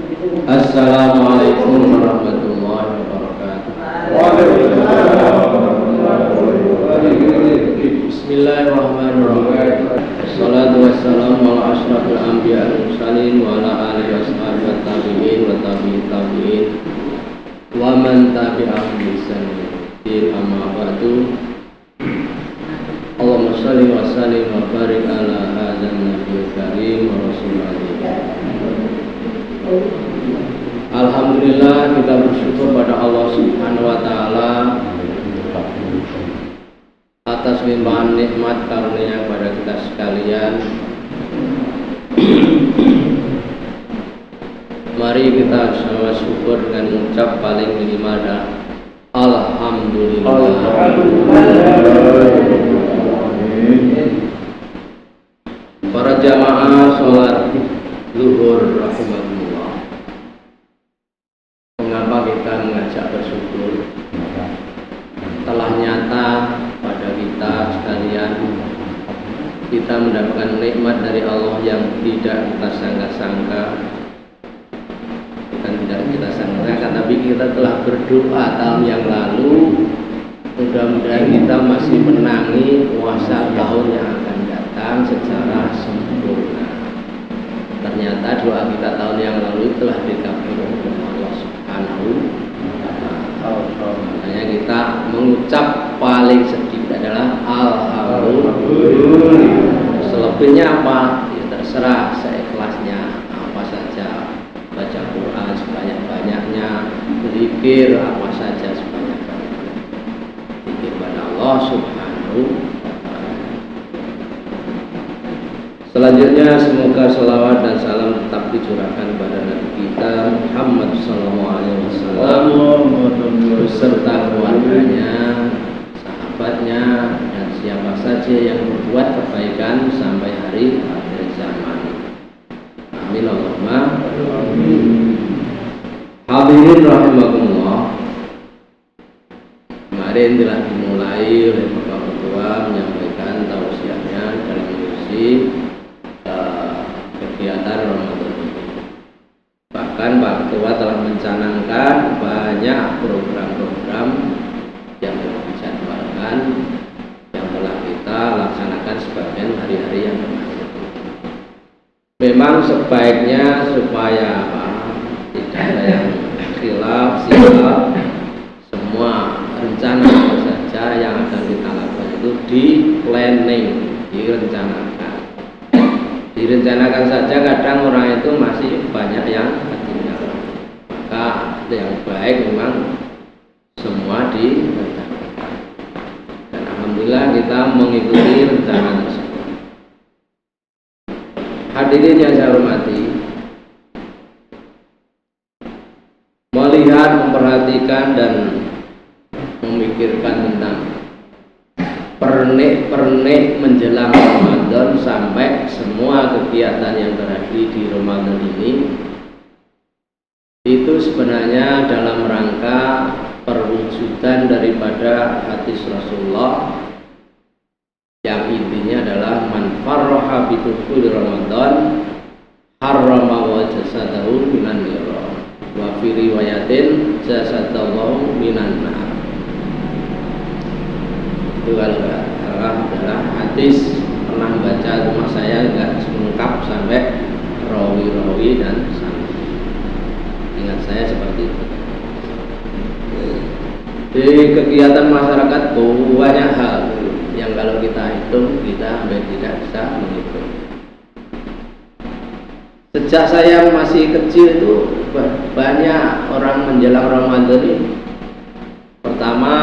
Assalamualaikum warahmatullahi wabarakatuh. Bismillahirrahmanirrahim. Wassalatu wassalamu ala asyrafil anbiya wal mursalin wa ala alihi washabihi tabi'in wa tabi'in tabi'in wa man tabi'ahum bi ihsan amma ba'du. Allahumma shalli wa sallim wa barik ala hadzal nabiyil karim wa rasulillah. Alhamdulillah, kita bersyukur pada Allah Subhanahu wa taala atas limpahan nikmat karunia kepada kita sekalian. Mari kita sama syukur dengan mengucap paling minimal adalah alhamdulillah. Para jamaah sholat zuhur rahimahullah, mengapa kita mengajak bersyukur? Telah nyata pada kita sekalian, kita mendapatkan nikmat dari Allah yang tidak kita sangka-sangka. Bukan tidak kita sangka-sangka, tapi kita telah berdoa tahun yang lalu, mudah-mudahan kita masih menangi puasa tahun yang akan datang secara sempurna. Ternyata doa kita tahun yang lalu telah dikabulkan oleh Allah Subhanahu wa ta'ala. Makanya kita mengucap paling sedikit adalah alhamdulillah. Selebihnya apa? Ya terserah, seikhlasnya, apa saja. Baca Quran sebanyak-banyaknya, berzikir apa saja sebanyak-banyaknya. Zikir pada Allah Subhanahu wa ta'ala. Selanjutnya semoga salawat dan salam tetap dicurahkan pada Nabi kita Muhammad SAW beserta keluarganya, sahabatnya, dan siapa saja yang berbuat kebaikan sampai hari akhir zaman. Amin Allahumma amin. Hadirin rahimakumullah, kemarin telah dimulai oleh Bapak Ketua menyampaikan tausiahnya dalam mengisi kegiatan Ramadan ini. Bahkan Pak Ketua telah mencanangkan banyak program-program yang telah dijadwalkan, yang telah kita laksanakan sebagian hari-hari yang kemarin. Memang sebaiknya supaya tidak ada yang khilaf, silap, semua rencana apa saja yang akan kita lakukan itu di planning, direncanakan saja. Kadang orang itu masih banyak yang ketinggalan, maka yang baik memang semua direncanakan, dan alhamdulillah kita mengikuti rencana tersebut. Hadirin yang saya hormati, melihat, memperhatikan dan memikirkan tentang pernik-pernik menjelang Ramadan sampai semua kegiatan yang terjadi di Ramadan ini, itu sebenarnya dalam rangka perwujudan daripada hadis Rasulullah yang intinya adalah man farraha bi dukhuli Ramadan harrama wa jasadahu minan nar wa fi riwayatin jasadahu minan nar. Itu kalau nggak salah adalah hadis, pernah baca rumah saya nggak lengkap sampai rawi-rawi dan sanad. Ingat saya seperti itu. Di kegiatan masyarakat banyak hal yang kalau kita hitung kita hampir tidak bisa menghitung. Sejak saya masih kecil itu banyak orang menjelang Ramadan ini. Pertama,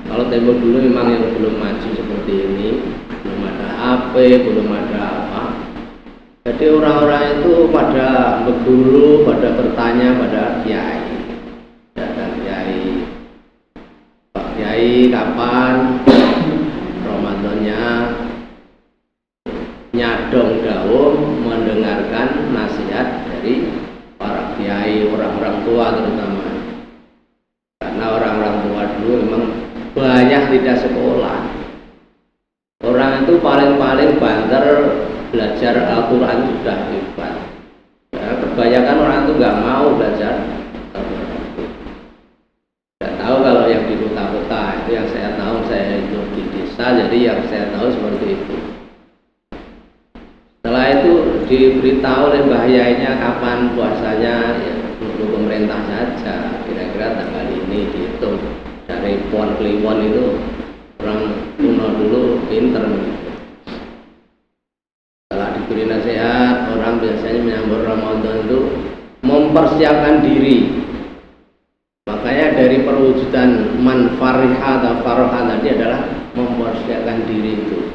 kalau tempo dulu memang yang belum maju seperti ini, belum ada HP, belum ada apa. Jadi orang-orang itu pada berguru, pada bertanya pada kiai. Datang kiai, Pak Kiai kapan Ramadannya? Nyadong daun mendengarkan nasihat dari para kiai, orang-orang tua terutama. Karena orang-orang tua dulu memang banyak tidak sekolah. Orang itu paling-paling banter belajar Al-Quran sudah hebat. Ya, kebanyakan orang itu itu nggak mau belajar taburan. Nggak tahu kalau yang di kota-kota, itu yang saya tahu, saya hidup di desa, jadi yang saya tahu seperti itu. Setelah itu diberitahu oleh Mbah Yainya kapan puasanya, ya untuk pemerintah saja, kira-kira tanggal ini dihitung. Dari Pon Kliwon itu orang kuno dulu pinter. Setelah diberi nasihat, orang biasanya menyambut Ramadan itu mempersiapkan diri. Makanya dari perwujudan man fariha atau faroha tadi adalah mempersiapkan diri itu.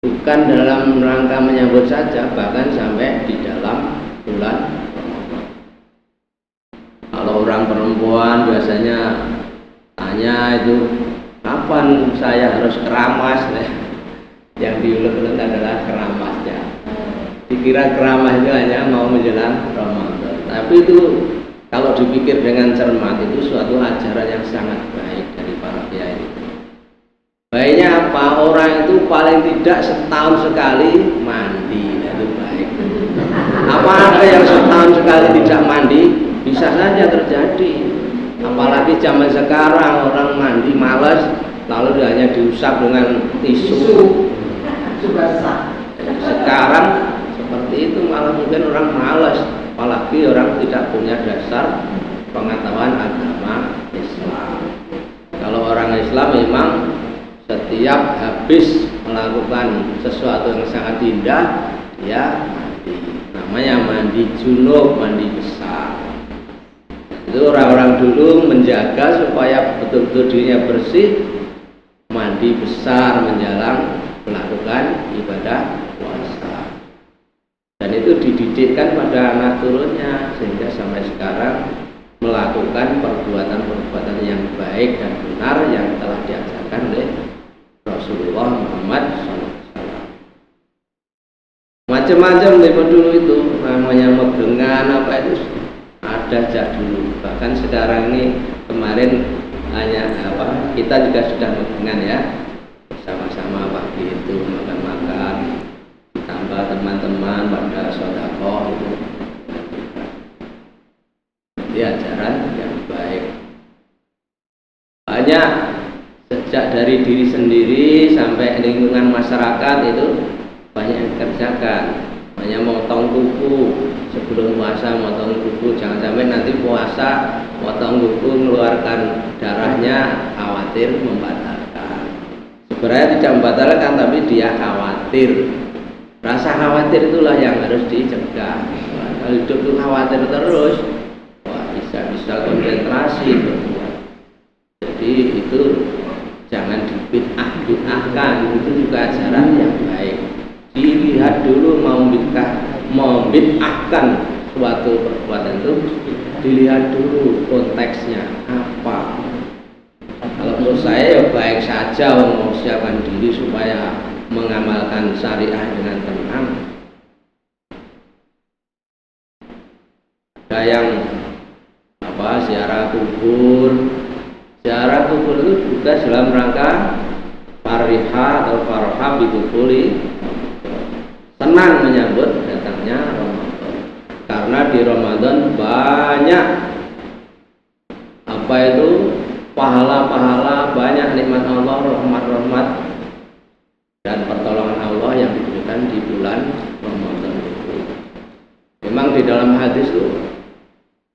Bukan dalam rangka menyambut saja, bahkan sampai di dalam bulan Ramadan. Kalau orang perempuan biasanya tanya itu, kapan saya harus keramas? Yang diulang-ulang adalah keramasnya. Dikira keramas itu hanya mau menjelang Ramadan. Tapi itu kalau dipikir dengan cermat itu suatu ajaran yang sangat baik dari para kiai itu. Baiknya apa? Orang itu paling tidak setahun sekali mandi, itu baik. Apa ada yang setahun sekali tidak mandi? Bisa saja terjadi. Apalagi zaman sekarang orang mandi malas, lalu hanya diusap dengan tisu. Sekarang seperti itu, malah mungkin orang malas, apalagi orang tidak punya dasar pengetahuan agama Islam. Kalau orang Islam memang setiap habis melakukan sesuatu yang sangat indah, dia mandi. Namanya mandi junub, mandi besar. Itu orang-orang dulu menjaga supaya betul-betul dirinya bersih, mandi besar menjelang melakukan ibadah puasa. Dan itu dididikkan pada anak turunnya, sehingga sampai sekarang melakukan perbuatan-perbuatan yang baik dan benar yang telah diajarkan oleh Rasulullah Muhammad SAW. Macam-macam tempo dulu itu, namanya megengan apa itu ada sejak dulu. Bahkan sekarang ini kemarin hanya apa, kita juga sudah megengan ya, sama-sama pagi itu makan-makan, ditambah teman-teman pada sedekah itu. Jadi ajaran yang baik. Banyak sejak dari diri sendiri sampai lingkungan masyarakat itu banyak yang dikerjakan. Banyak motong kuku sebelum puasa, motong kuku, jangan sampai nanti puasa motong kuku mengeluarkan darahnya, khawatir membatalkan. Sebenarnya tidak membatalkan, tapi dia khawatir. Rasa khawatir itulah yang harus dicegah. Kalau hidup itu khawatir terus, wah bisa konsentrasi berbuat. Jadi itu jangan dibid'ah-bid'ahkan, itu juga ajaran yang baik. Dilihat dulu mau membid'ahkan suatu perbuatan itu, dilihat dulu konteksnya apa. Kalau menurut saya ya baik saja mempersiapkan diri supaya mengamalkan syariah dengan tenang. Ada yang ziarah kubur. Ziarah kubur itu juga dalam rangka fariha atau farha bidukuli, senang menyambut datangnya Ramadan. Karena di Ramadan banyak pahala-pahala, banyak nikmat Allah, rahmat-rahmat dan pertolongan Allah yang diberikan di bulan Ramadan itu. Memang di dalam hadis itu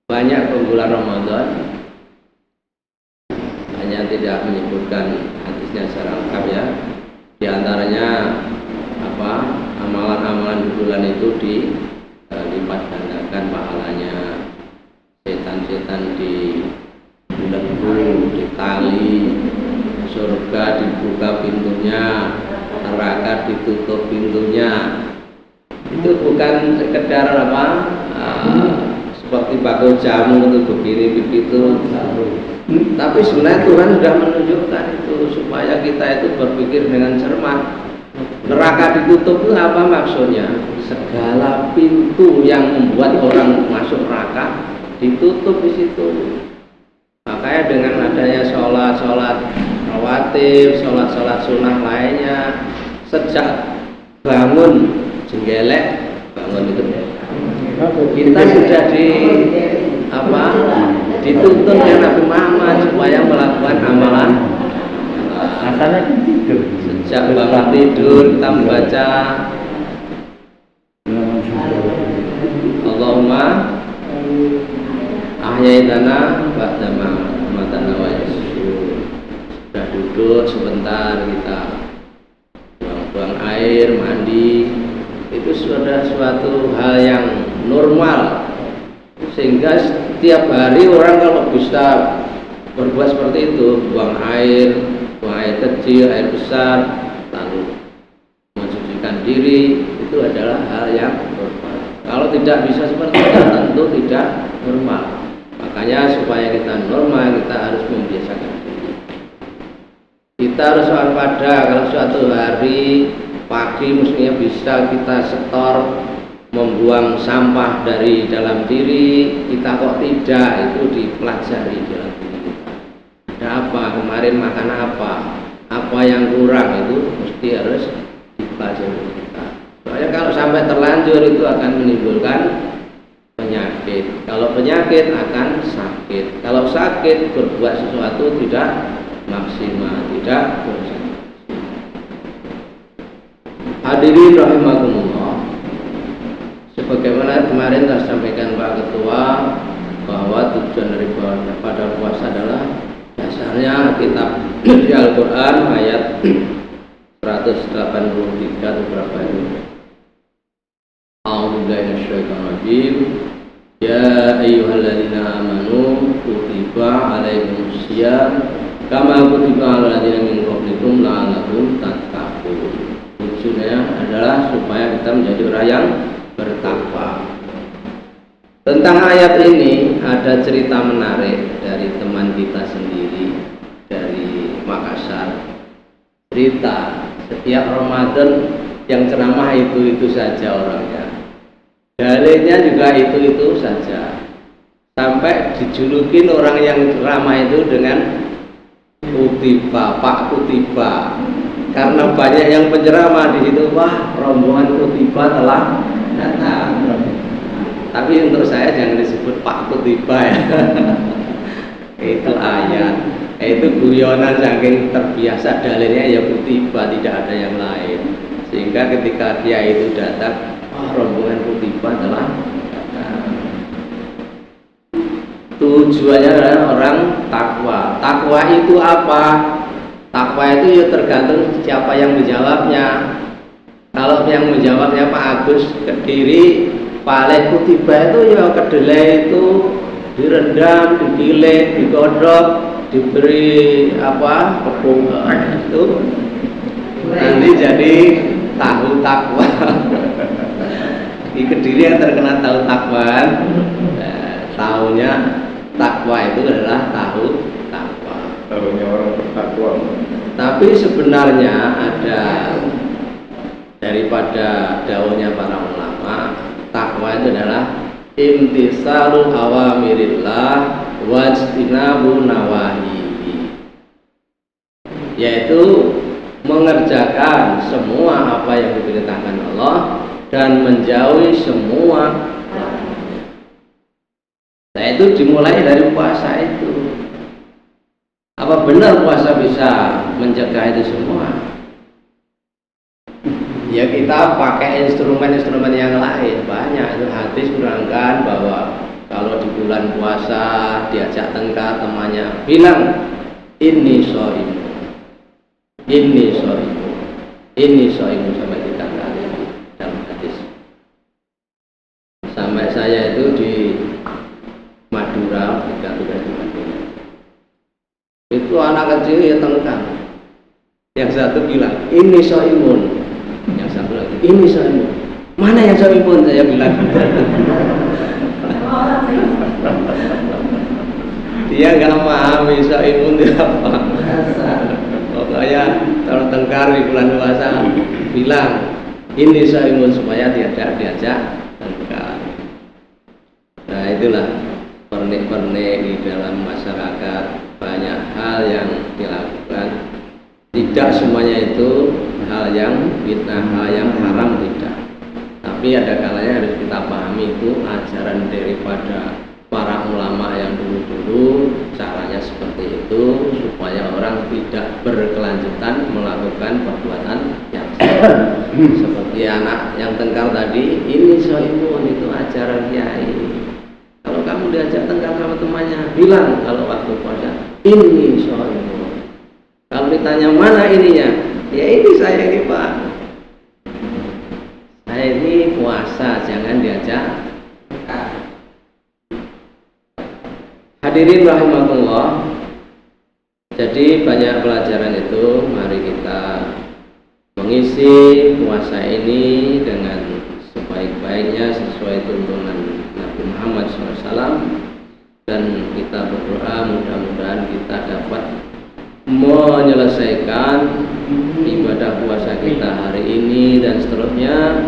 banyak bulan Ramadan, hanya tidak menyebutkan hadisnya secara lengkap ya. Di antaranya amalan-amalan di bulan itu dilipat gandakan pahalanya. Setan-setan dibelenggu, ditali, surga dibuka pintunya, neraka ditutup pintunya. Itu bukan sekedar seperti bakul jamu itu begini begitu, tapi sebenarnya Tuhan sudah menunjukkan itu supaya kita itu berpikir dengan cermat. Neraka ditutup itu apa maksudnya? Segala pintu yang membuat orang masuk neraka ditutup di situ. Makanya dengan adanya sholat rawatib, sholat sunnah lainnya, sejak bangun jenggelek, bangun itu Kita sudah dituntun oleh Nabi Muhammad supaya melakukan amalan. Asalnya kan tidur. Sejak bangun tidur kita membaca Allahumma ahyaitana ba'da matana wa yasur. Sudah duduk sebentar kita buang air, mandi, itu sudah suatu hal yang normal, sehingga setiap hari orang kalau bisa berbuat seperti itu, buang air kecil, air besar, lalu mencucikan diri, itu adalah hal yang normal. Kalau tidak bisa seperti itu tentu tidak normal. Makanya supaya kita normal, kita harus membiasakan diri. Kita harus waspada kalau suatu hari pagi mestinya bisa kita setor membuang sampah dari dalam diri, kita kok tidak, itu dipelajari dalam diri kita. Ada apa, kemarin makan apa yang kurang, itu mesti harus dipelajari kita. Soalnya kalau sampai terlanjur itu akan menimbulkan penyakit. Kalau penyakit akan sakit. Kalau sakit berbuat sesuatu tidak maksimal, tidak konsentrasi. Hadirin rahimakumullah, sebagaimana kemarin telah sampaikan Pak Ketua bahwa tujuan daripada puasa adalah dasarnya kitab di Al-Quran ayat 183 atau berapa ini. A'udzubillahi minasyaitonir rajim. Ya ayyuhalladzina amanu kutiba alaikumusiyam kama kutiba alal ladzina min qablikum la'allakum tattaqun. Tujuannya adalah supaya kita menjadi orang yang bertakwa. Tentang ayat ini ada cerita menarik dari teman kita sendiri dari Makassar. Cerita setiap Ramadan yang ceramah itu saja orangnya, dalilnya juga itu saja, sampai dijulukin orang yang ceramah itu dengan Kutiba, Pak Kutiba, karena banyak yang penceramah di situ. Wah, rombongan Kutiba telah datang. Tapi untuk saya jangan disebut Pak Kutiba ya. Itu ayat, itu guyonan saking terbiasa, dalilnya ya Kutiba, tidak ada yang lain. Sehingga ketika dia itu datang, wah, rombongan Kutiba telah datang. Tujuannya adalah orang takwa. Takwa itu apa? Takwa itu ya tergantung siapa yang menjawabnya. Kalau yang menjawabnya Pak Agus Kediri, Pak Kutiba itu ya kedelai itu direndam, digiling, digodok, diberi tepung itu nanti jadi tahu takwa. Di Kediri yang terkena tahu takwaan, tahunya takwa itu adalah tahu takwa. Tahunya orang bertakwa. Tapi sebenarnya ada daripada daunnya para ulama, takwa itu adalah imtisalul awamirillah wajtinabu nawahihi, yaitu mengerjakan semua apa yang diperintahkan Allah dan menjauhi semua. Nah, itu dimulai dari puasa itu. Apa benar puasa bisa mencegah itu semua? Ya kita pakai instrumen-instrumen yang lain. Banyak itu hadis menerangkan bahwa kalau di bulan puasa diajak tengkar temannya, bilang ini shaimun, ini shaimun, ini shaimun, sampai 3 kali dalam hadis. Sampai saya itu di Madura, 3 tugas di Madura, itu anak kecil ya tengkar. Yang satu bilang ini shaimun, yang satu lagi ini shaimun. Mana yang shaimun? Saya bilang. Dia nggak memahami shaimun itu apa. Pokoknya kalau tengkar di bulan puasa bilang ini shaimun supaya diajak tengkar. Nah, itulah pernik-pernik di dalam masyarakat. Banyak hal yang dilakukan, tidak semuanya itu hal yang fitnah, hal yang haram, tidak. Tapi Tapi ada kalanya harus kita pahami itu ajaran daripada para ulama yang dulu-dulu, caranya seperti itu supaya orang tidak berkelanjutan melakukan perbuatan yang salah. Seperti anak yang tengkar tadi, ini soimun, itu ajaran kiai. Kalau kamu diajak tengkar sama temannya, bilang kalau waktu puasa, ini soimun. Kalau ditanya mana ininya, ya ini saya ini Pak, saya ini puasa, jangan diajak. Hadirin rahimahullah, jadi banyak pelajaran itu. Mari kita mengisi puasa ini dengan sebaik-baiknya sesuai tuntunan Nabi Muhammad SAW, dan kita berdoa mudah-mudahan kita dapat menyelesaikan ibadah puasa kita hari ini dan seterusnya.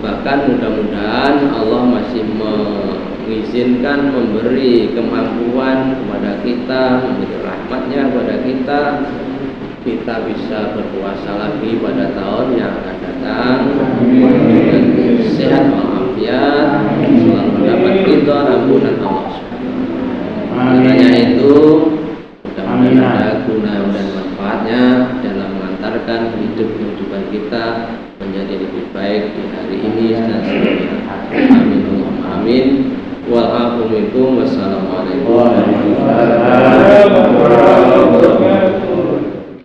Bahkan mudah-mudahan Allah masih mengizinkan, memberi kemampuan kepada kita, memberi rahmatnya kepada kita, kita bisa berpuasa lagi pada tahun yang akan datang dengan sehat walafiat, selalu mendapat ridha ampunan Allah SWT. Karena itu mudah-mudahan ada guna dan manfaatnya dalam mengantarkan kehidupan kita menjadi lebih baik di hari ini dan seterusnya. Amin Allahumma amin. Wassalamualaikum warahmatullahi wabarakatuh.